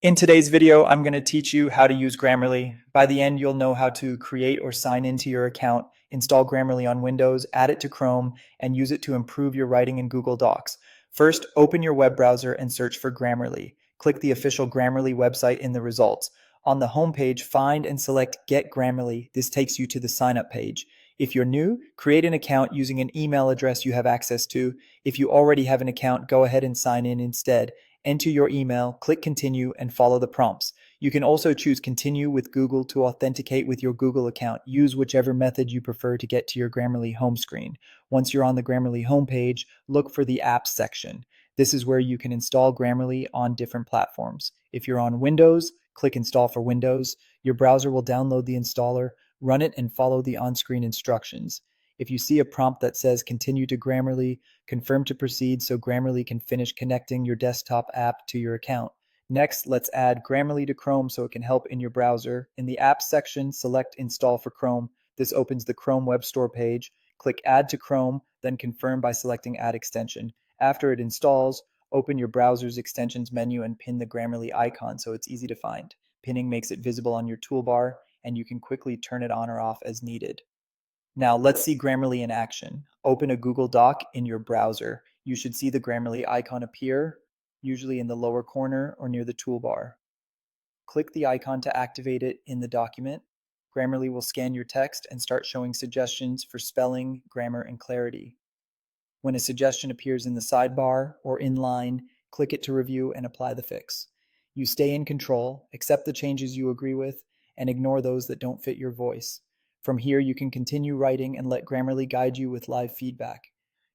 In today's video, I'm going to teach you how to use Grammarly. By the end, you'll know how to create or sign into your account, install Grammarly on Windows, add it to Chrome, and use it to improve your writing in Google Docs. First, open your web browser and search for Grammarly. Click the official Grammarly website in the results. On the home page, find and select Get Grammarly. This takes you to the sign up page. If you're new, create an account using an email address you have access to. If you already have an account, go ahead and sign in instead. Enter your email, click continue, and follow the prompts. You can also choose continue with Google to authenticate with your Google account. Use whichever method you prefer to get to your Grammarly home screen. Once you're on the Grammarly homepage, look for the apps section. This is where you can install Grammarly on different platforms. If you're on Windows, click install for Windows. Your browser will download the installer, run it, and follow the on-screen instructions. If you see a prompt that says continue to Grammarly, confirm to proceed so Grammarly can finish connecting your desktop app to your account. Next, let's add Grammarly to Chrome so it can help in your browser. In the Apps section, select Install for Chrome. This opens the Chrome Web Store page. Click Add to Chrome, then confirm by selecting Add Extension. After it installs, open your browser's extensions menu and pin the Grammarly icon so it's easy to find. Pinning makes it visible on your toolbar, and you can quickly turn it on or off as needed. Now let's see Grammarly in action. Open a Google Doc in your browser. You should see the Grammarly icon appear, usually in the lower corner or near the toolbar. Click the icon to activate it in the document. Grammarly will scan your text and start showing suggestions for spelling, grammar, and clarity. When a suggestion appears in the sidebar or in line, click it to review and apply the fix. You stay in control, accept the changes you agree with, and ignore those that don't fit your voice. From here, you can continue writing and let Grammarly guide you with live feedback.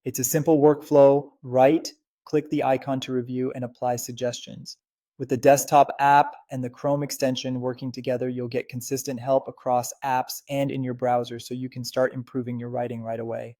It's a simple workflow. Write, click the icon to review, and apply suggestions. With the desktop app and the Chrome extension working together, you'll get consistent help across apps and in your browser so you can start improving your writing right away.